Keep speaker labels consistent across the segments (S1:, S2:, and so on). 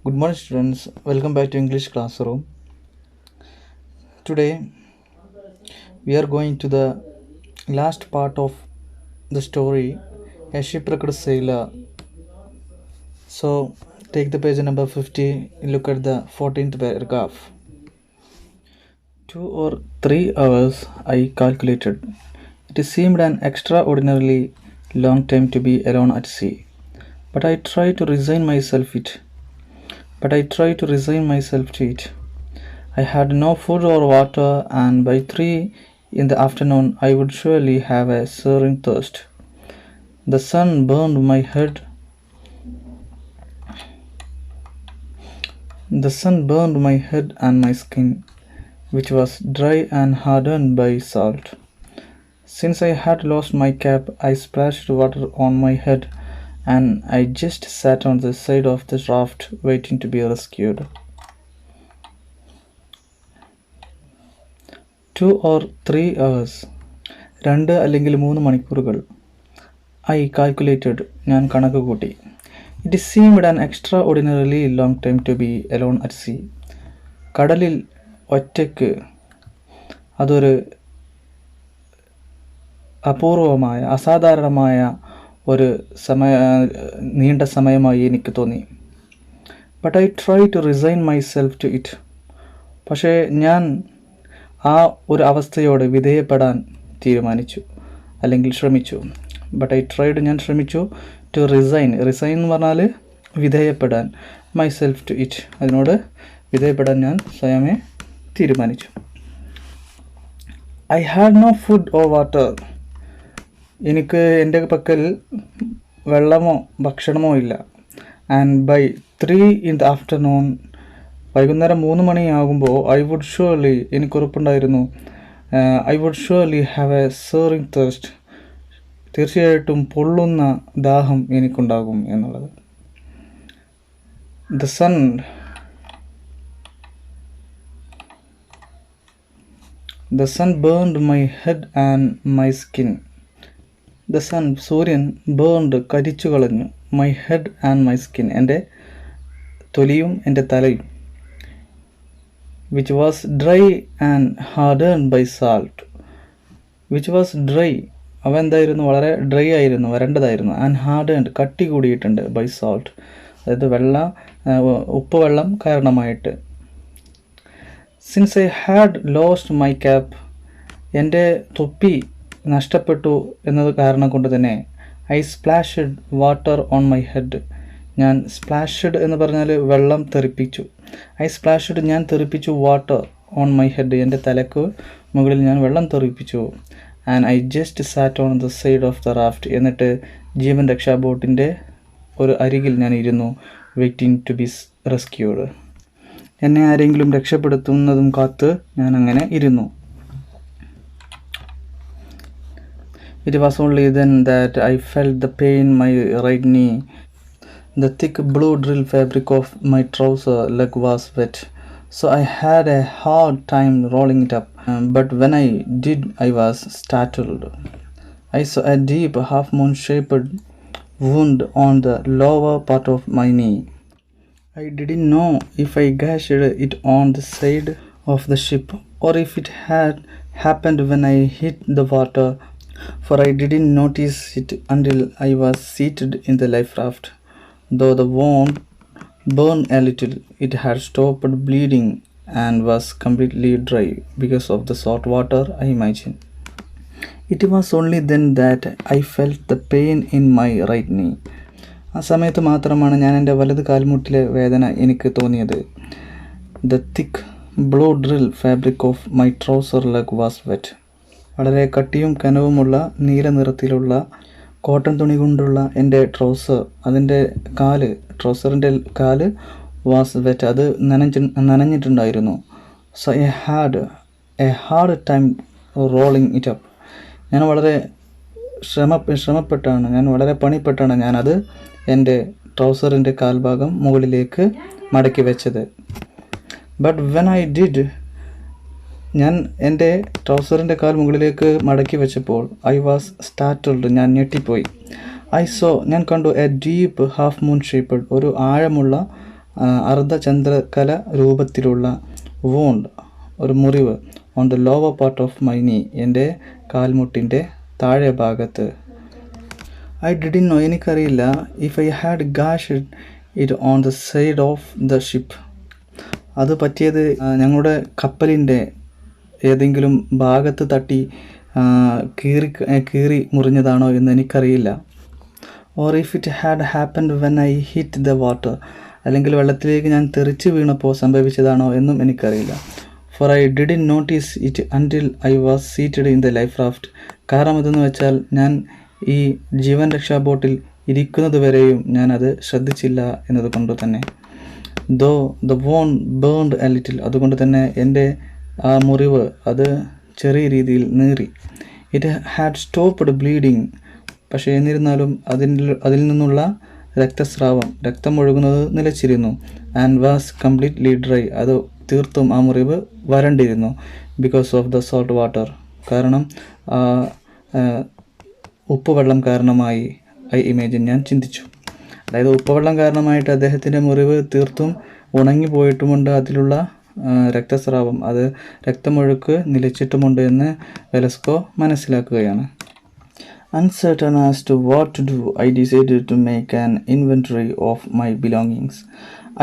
S1: Good morning, students. Welcome back to English classroom. Today, we are going to the last part of the story, A Shipwrecked Sailor. So, take the page number 50, look at the 14th paragraph. 2 or 3 hours, I calculated. It seemed an extraordinarily long time to be alone at sea. But I tried to resign myself to it. I had no food or water, and by 3 in the afternoon I would surely have a searing thirst. The sun burned my head. And my skin, which was dry and hardened by salt. Since I had lost my cap, I splashed water on my head, and I just sat on the side of the raft waiting to be rescued. 2 or 3 hours. 2 അല്ലെങ്കിൽ 3 മണിക്കൂറുകൾ. I calculated. ഞാൻ കണക്ക് കൂട്ടി. It seemed an extraordinarily long time to be alone at sea. കടലിൽ ഒറ്റയ്ക്ക് അതൊരു അപൂർവമായ അസാധാരണമായ ഒരു നീണ്ട സമയമായി എനിക്ക് തോന്നി. But I tried to resign myself to it. പക്ഷേ ഞാൻ ആ ഒരു അവസ്ഥയോട് വിധേയപ്പെടാൻ തീരുമാനിച്ചു അല്ലെങ്കിൽ ശ്രമിച്ചു. ഞാൻ ശ്രമിച്ചു ടു റിസൈൻ എന്ന് പറഞ്ഞാൽ വിധേയപ്പെടാൻ, മൈസെൽഫ് ടു ഇറ്റ്, അതിനോട് വിധേയപ്പെടാൻ ഞാൻ സ്വയമേ തീരുമാനിച്ചു. I had no food or water. എനിക്ക് എൻ്റെ പക്കൽ വെള്ളമോ ഭക്ഷണമോ ഇല്ല. And by 3 in the afternoon, വൈകുന്നേരം 3 മണിയാകുമ്പോൾ എനിക്കുറപ്പുണ്ടായിരുന്നു, I would surely have a searing thirst, തീർച്ചയായിട്ടും പൊള്ളുന്ന ദാഹം എനിക്കുണ്ടാകും എന്നുള്ളത്. The sun burned my head and my skin. സൂര്യൻ കരിച്ചു കളഞ്ഞു my head and my skin, എൻ്റെ തൊലിയും എൻ്റെ തലയും. which was dry and hardened by salt. അവ എന്തായിരുന്നു? വളരെ ഡ്രൈ ആയിരുന്നു, വരണ്ടതായിരുന്നു. ആൻഡ് ഹാർഡൻഡ്, കട്ടി കൂടിയിട്ടുണ്ട്, ബൈ സാൾട്ട്, അതായത് ഉപ്പ് വെള്ളം കാരണമായിട്ട്. Since I had lost my cap, എൻ്റെ തൊപ്പി നഷ്ടപ്പെട്ടു എന്നത് കാരണം കൊണ്ട് തന്നെ, I splashed water on my head. ഞാൻ സ്പ്ലാഷ്ഡ് എന്ന് പറഞ്ഞാൽ വെള്ളം തെറിപ്പിച്ചു. ഞാൻ തെറിപ്പിച്ചു വാട്ടർ ഓൺ മൈ ഹെഡ്, എൻ്റെ തലക്ക് മുകളിൽ ഞാൻ വെള്ളം തെറിപ്പിച്ചു. And I just sat on the side of the raft, എന്നിട്ട് ജീവൻ രക്ഷാ ബോട്ടിൻ്റെ ഒരു അരികിൽ ഞാൻ ഇരുന്നു, വെയിറ്റിംഗ് ടു ബി റെസ്ക്യൂഡ്. എന്നെ ആരെങ്കിലും രക്ഷപ്പെടുത്തുന്നതും കാത്ത് ഞാൻ അങ്ങനെ ഇരുന്നു. It was only then that I felt the pain in my right knee. The thick blue drill fabric of my trouser leg was wet, so I had a hard time rolling it up. But when I did, I was startled. I saw a deep half-moon-shaped wound on the lower part of my knee. I didn't know if I gashed it on the side of the ship or if it had happened when I hit the water, for I didn't notice it until I was seated in the life raft. Though the wound burned a little, it had stopped bleeding and was completely dry because of the salt water, I imagine. It was only then that I felt the pain in my right knee. ആ സമയത്ത് മാത്രമാണ് ഞാൻ എൻ്റെ വലത് കാൽമുട്ടിലെ വേദന എനിക്ക് തോന്നിയത്. The thick blue drill fabric of my trouser leg was wet. വളരെ കട്ടിയും കനവുമുള്ള നീല നിറത്തിലുള്ള കോട്ടൺ തുണി കൊണ്ടുള്ള എൻ്റെ ട്രൗസറിൻ്റെ കാല് വാസ് വെറ്റ്, അത് നനഞ്ഞിട്ടുണ്ടായിരുന്നു. So I had a hard time rolling it up. ഞാൻ വളരെ വളരെ പണിപ്പെട്ടാണ് ഞാനത് എൻ്റെ ട്രൗസറിൻ്റെ കാൽഭാഗം മുകളിലേക്ക് മടക്കി വെച്ചത്. ബട്ട് വെൻ ഐ ഡിഡ്, ഞാൻ എൻ്റെ ട്രൗസറിൻ്റെ കാൽ മുകളിലേക്ക് മടക്കി വെച്ചപ്പോൾ, ഐ വാസ് സ്റ്റാർട്ടിൽഡ്, ഞാൻ ഞെട്ടിപ്പോയി. ഞാൻ കണ്ടു a deep half moon shaped, ഒരു ആഴമുള്ള അർദ്ധചന്ദ്രകല രൂപത്തിലുള്ള വോണ്ട്, ഒരു മുറിവ്, on the lower part of my knee, എൻ്റെ കാൽമുട്ടിൻ്റെ താഴെ ഭാഗത്ത്. ഐ ഡിഡിൻ നോ, എനിക്കറിയില്ല, if I had gashed it on the side of the ship, അത് പറ്റിയത് ഞങ്ങളുടെ കപ്പലിൻ്റെ ഏതെങ്കിലും ഭാഗത്ത് തട്ടി കീറി മുറിഞ്ഞതാണോ എന്ന് എനിക്കറിയില്ല. Or if it had happened when I hit the water, അല്ലെങ്കിൽ വെള്ളത്തിലേക്ക് ഞാൻ തെറിച്ച് വീണപ്പോൾ സംഭവിച്ചതാണോ എന്നും എനിക്കറിയില്ല. For I didn't notice it until I was seated in the life raft, കാരണം എന്തെന്ന് വെച്ചാൽ ഞാൻ ഈ ജീവൻ രക്ഷാ ബോട്ടിൽ ഇരിക്കുന്നത് വരെയും ഞാനത് ശ്രദ്ധിച്ചില്ല എന്നതുകൊണ്ട് തന്നെ. Though the won burned a little, അതുകൊണ്ട് തന്നെ എൻ്റെ ആ മുറിവ് അത് ചെറിയ രീതിയിൽ നീറി. ഇറ്റ് ഹാഡ് സ്റ്റോപ്പ്ഡ് ബ്ലീഡിങ്, പക്ഷേ എന്നിരുന്നാലും അതിൽ നിന്നുള്ള രക്തസ്രാവം, രക്തം ഒഴുകുന്നത് നിലച്ചിരുന്നു. ആൻഡ് വാസ് കംപ്ലീറ്റ്ലി ഡ്രൈ, അത് തീർത്തും ആ മുറിവ് വരണ്ടിരുന്നു. Because of the salt water, കാരണം ഉപ്പുവെള്ളം കാരണമായി. ഐ ഇമേജിൻ, ഞാൻ ചിന്തിച്ചു. അതായത് ഉപ്പുവെള്ളം കാരണമായിട്ട് അദ്ദേഹത്തിൻ്റെ മുറിവ് തീർത്തും ഉണങ്ങിപ്പോയിട്ടുമുണ്ട്, അതിലുള്ള രക്തസ്രാവം, അത് രക്തമൊഴുക്ക് നിലച്ചിട്ടുമുണ്ട് എന്ന് വെലസ്കോ മനസ്സിലാക്കുകയാണ്. Uncertain as to what to do, I decided to make an inventory of my belongings.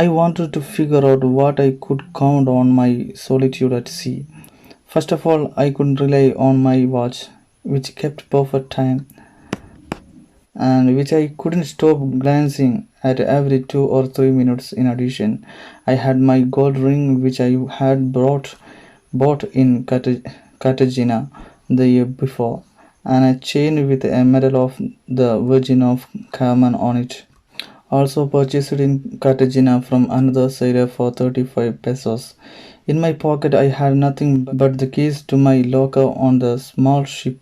S1: I wanted to figure out what I could count on my solitude at sea. First of all, I could rely on my watch, which kept perfect time, and which I couldn't stop glancing at every 2 or 3 minutes. In addition, I had my gold ring, which I had bought in Cartagena the year before, and a chain with a medal of the Virgin of Carmen on it, also purchased in Cartagena from another sailor for 35 pesos. In my pocket I had nothing but the keys to my locker on the small ship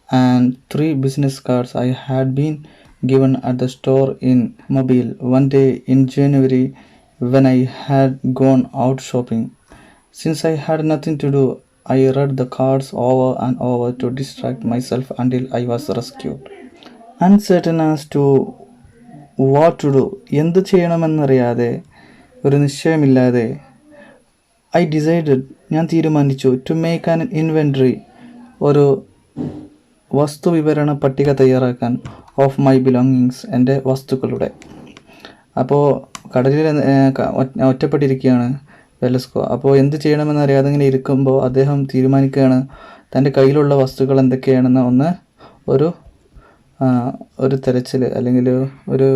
S1: and 3 business cards I had been given at the store in Mobile one day in January when I had gone out shopping. Since I had nothing to do, I read the cards over and over to distract myself until I was rescued. Uncertain as to what to do, എന്ത് ചെയ്യണമെന്നറിയാതെ, ഒരു നിശ്ചയമില്ലാതെ, I decided, ഞാൻ തീരുമാനിച്ചു, to make an inventory, ഒരു വസ്തുവിവരണ പട്ടിക തയ്യാറാക്കാൻ, of my belongings, എൻ്റെ വസ്തുക്കളുടെ. അപ്പോൾ കടലിൽ ഒറ്റപ്പെട്ടിരിക്കുകയാണ് വെലസ്കോ. അപ്പോൾ എന്ത് ചെയ്യണമെന്നറിയാതെ ഇങ്ങനെ ഇരിക്കുമ്പോൾ അദ്ദേഹം തീരുമാനിക്കുകയാണ് തൻ്റെ കയ്യിലുള്ള വസ്തുക്കൾ എന്തൊക്കെയാണെന്ന് ഒരു തെരച്ചിൽ അല്ലെങ്കിൽ ഒരു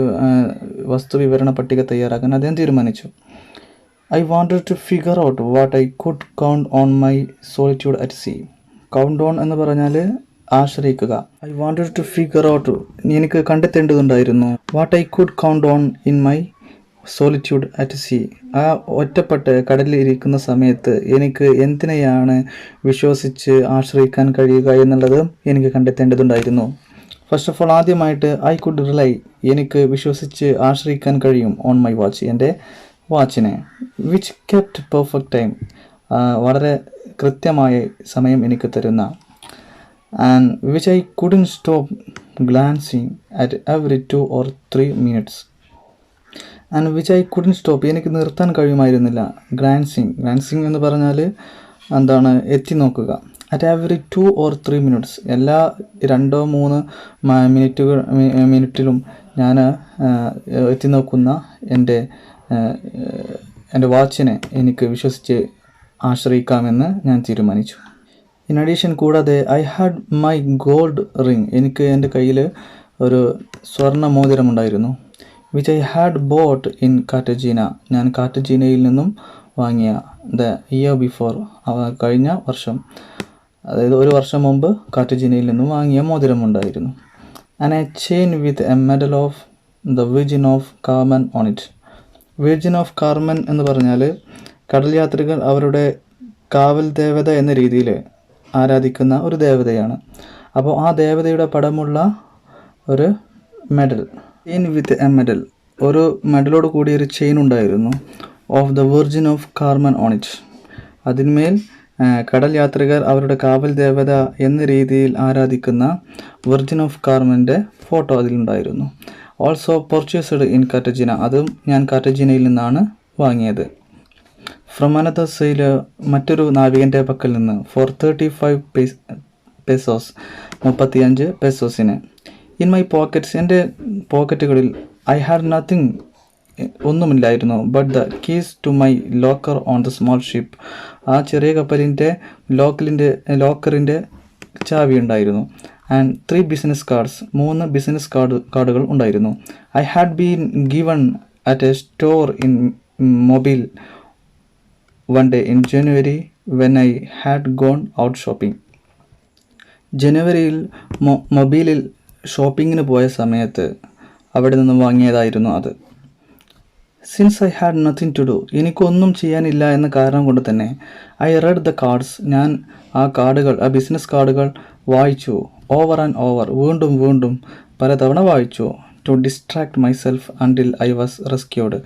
S1: വസ്തു വിവരണ പട്ടിക തയ്യാറാക്കാൻ അദ്ദേഹം തീരുമാനിച്ചു. I wanted to figure out what I could count on my solitude at sea. Count on എന്ന് പറഞ്ഞാൽ ആശ്രയിക്കുക. I wanted to figure out, എനിക്ക് കണ്ടെത്തേണ്ടതുണ്ടായിരുന്നു, what I could count on in my solitude at sea, ആ ഒറ്റപ്പെട്ട് കടലിൽ ഇരിക്കുന്ന സമയത്ത് എനിക്ക് എന്തിനെയാണ് വിശ്വസിച്ച് ആശ്രയിക്കാൻ കഴിയുക എന്നുള്ളത് എനിക്ക് കണ്ടെത്തേണ്ടതുണ്ടായിരുന്നു. ഫസ്റ്റ് ഓഫ് ഓൾ, ആദ്യമായിട്ട് ഐ കുഡ് റിലൈ, എനിക്ക് വിശ്വസിച്ച് ആശ്രയിക്കാൻ കഴിയും, ഓൺ മൈ വാച്ച്, എൻ്റെ വാച്ചിനെ, വിച്ച് കെപ്റ്റ് പെർഫെക്റ്റ് ടൈം, വളരെ കൃത്യമായ സമയം എനിക്ക് തരുന്ന, and which I couldn't stop glancing at every 2 or 3 minutes. And which I couldn't stop, എനിക്ക് നിർത്താൻ കഴിയുമായിരുന്നില്ല. ഗ്ലാൻസിങ് എന്ന് പറഞ്ഞാൽ എന്താണ്, എത്തി നോക്കുക. അറ്റ് എവറി 2 or 3 minutes, എല്ലാ 2-3 മിനിറ്റിലും ഞാൻ എത്തി നോക്കുന്ന എൻ്റെ വാച്ചിനെ എനിക്ക് വിശ്വസിച്ച് ആശ്രയിക്കാമെന്ന് ഞാൻ തീരുമാനിച്ചു. ഇൻ അഡീഷൻ, കൂടാതെ I had my gold ring, എനിക്ക് എൻ്റെ കയ്യിൽ ഒരു സ്വർണ്ണ മോതിരമുണ്ടായിരുന്നു. Which I had bought in Cartagena, ഞാൻ കാർട്ടജീനയിൽ നിന്നും വാങ്ങിയ, ദ ഇയർ ബിഫോർ, കഴിഞ്ഞ വർഷം, അതായത് 1 വർഷം മുമ്പ് കാർട്ടജീനയിൽ നിന്നും വാങ്ങിയ മോതിരമുണ്ടായിരുന്നു. And a chain with a medal of the virgin of Carmen on it. Virgin of Carmen എന്ന് പറഞ്ഞാൽ കടൽ യാത്രികർ അവരുടെ കാവൽ ദേവത എന്ന രീതിയിൽ ആരാധിക്കുന്ന ഒരു ദേവതയാണ്. അപ്പോൾ ആ ദേവതയുടെ പടമുള്ള ഒരു medal, chain with a medal, ഒരു മെഡലോട് കൂടിയ ഒരു ചെയിൻ ഉണ്ടായിരുന്നു, of the virgin of Carmen on it. അതിന്മേൽ കടൽ യാത്രികർ അവരുടെ കാവൽ ദേവത എന്ന രീതിയിൽ ആരാധിക്കുന്ന വിർജിൻ ഓഫ് കാർമൻ്റെ ഫോട്ടോ അതിലുണ്ടായിരുന്നു. ഓൾസോ പർച്ചേസ്ഡ് ഇൻ കാർട്ടജീന, അതും ഞാൻ കാർട്ടജീനയിൽ നിന്നാണ് വാങ്ങിയത്. ഫ്രം അനദർ സെയിലർ, മറ്റൊരു നാവികൻ്റെ പക്കൽ നിന്ന്, ഫോർ 35 പെസോസ്, 35 പെസോസിന്. ഇൻ മൈ പോക്കറ്റ്സ്, എൻ്റെ പോക്കറ്റുകളിൽ, ഐ ഹാഡ് നത്തിങ്, ഒന്നുമില്ലായിരുന്നു, but the keys to my locker on the small ship, ആ ചെറിയ കപ്പലിൻ്റെ ലോക്കറിൻ്റെ ചാവി ഉണ്ടായിരുന്നു. ആൻഡ് 3 ബിസിനസ് കാർഡ്സ്, 3 ബിസിനസ് കാർഡുകൾ ഉണ്ടായിരുന്നു. I had been given at a store in Mobile one day in January when I had gone out shopping. ജനുവരിയിൽ മൊബൈലിൽ ഷോപ്പിങ്ങിന് പോയ സമയത്ത് അവിടെ നിന്ന് വാങ്ങിയതായിരുന്നു അത്. Since I had nothing to do, എനിക്കൊന്നും ചെയ്യാനില്ല എന്ന കാരണം കൊണ്ട് തന്നെ, ഐ റെഡ് ദ കാർഡ്സ്, ഞാൻ ആ ബിസിനസ് കാർഡുകൾ വായിച്ചു. ഓവർ ആൻഡ് ഓവർ, വീണ്ടും പലതവണ വായിച്ചു. To distract myself until I was rescued.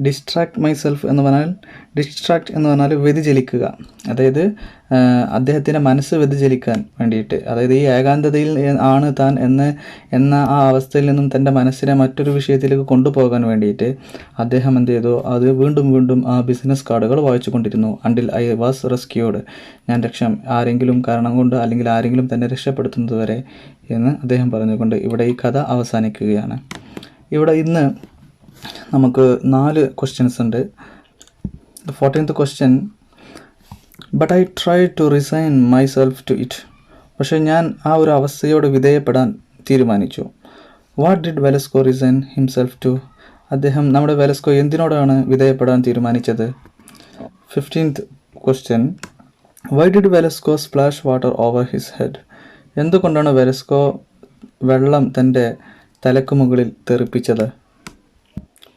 S1: Distract എന്ന് പറഞ്ഞാൽ വ്യതിചലിക്കുക, അതായത് അദ്ദേഹത്തിൻ്റെ മനസ്സ് വ്യതിചലിക്കാൻ വേണ്ടിയിട്ട്, അതായത് ഈ ഏകാന്തതയിൽ ആണ് താൻ എന്ന ആ അവസ്ഥയിൽ നിന്നും തൻ്റെ മനസ്സിനെ മറ്റൊരു വിഷയത്തിലേക്ക് കൊണ്ടുപോകാൻ വേണ്ടിയിട്ട് അദ്ദേഹം എന്ത് ചെയ്തു, അത് വീണ്ടും ആ ബിസിനസ് കാർഡുകൾ വായിച്ചു കൊണ്ടിരുന്നു. അണ്ടിൽ ഐ വാസ് റെസ്ക്യൂഡ്, ഞാൻ ആരെങ്കിലും കാരണം കൊണ്ട് അല്ലെങ്കിൽ ആരെങ്കിലും തന്നെ രക്ഷപ്പെടുത്തുന്നത് വരെ എന്ന് അദ്ദേഹം പറഞ്ഞുകൊണ്ട് ഇവിടെ ഈ കഥ അവസാനിക്കുകയാണ്. ഇവിടെ ഇന്ന് നമുക്ക് 4 ക്വസ്റ്റ്യൻസ് ഉണ്ട്. 14th question, but I try to resign myself to it, പക്ഷേ ഞാൻ ആ ഒരു അവസ്ഥയോട് വിധേയപ്പെടാൻ തീരുമാനിച്ചു. What did Velasco resign himself to, നമ്മുടെ വെലസ്കോ എന്തിനോടാണ് വിധേയപ്പെടാൻ തീരുമാനിച്ചത്? 15th question, why did Velasco splash water over his head, എന്തുകൊണ്ടാണ് വെലസ്കോ വെള്ളം തൻ്റെ തലക്ക് മുകളിൽ തെറിപ്പിച്ചത്?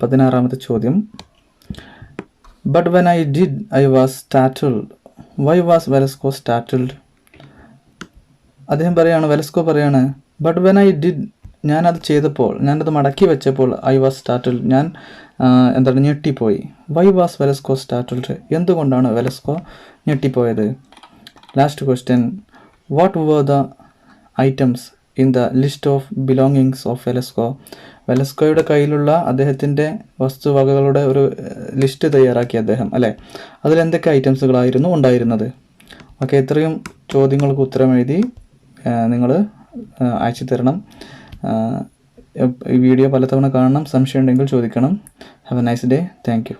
S1: 16ാമത്തെ ചോദ്യം, but when I did I was startled, why was Velasco startled, Velasco പറയാണ്, ബട്ട് വെൻ ഐ ഡിഡ്, ഞാനത് ചെയ്തപ്പോൾ, ഞാനത് മടക്കി വെച്ചപ്പോൾ, ഐ വാസ് സ്റ്റാറ്റിൽഡ്, ഞാൻ ഞെട്ടിപ്പോയി. വൈ വാസ് വെലസ്കോ സ്റ്റാറ്റിൽഡ്, എന്തുകൊണ്ടാണ് വെലസ്കോ ഞെട്ടിപ്പോയത്? Last question, what were the items in the list of belongings of Velasco, വെലസ്കോയുടെ കയ്യിലുള്ള അദ്ദേഹത്തിൻ്റെ വസ്തുവകകളുടെ ഒരു ലിസ്റ്റ് തയ്യാറാക്കി അദ്ദേഹം, അല്ലേ? അതിലെന്തൊക്കെ ഐറ്റംസുകളായിരുന്നു ഉണ്ടായിരുന്നത്? ഓക്കെ, ഇത്രയും ചോദ്യങ്ങൾക്ക് ഉത്തരം എഴുതി നിങ്ങൾ അയച്ചു തരണം. ഈ വീഡിയോ പലതവണ കാണണം, സംശയം ഉണ്ടെങ്കിൽ ചോദിക്കണം. Have A nice day. Thank you.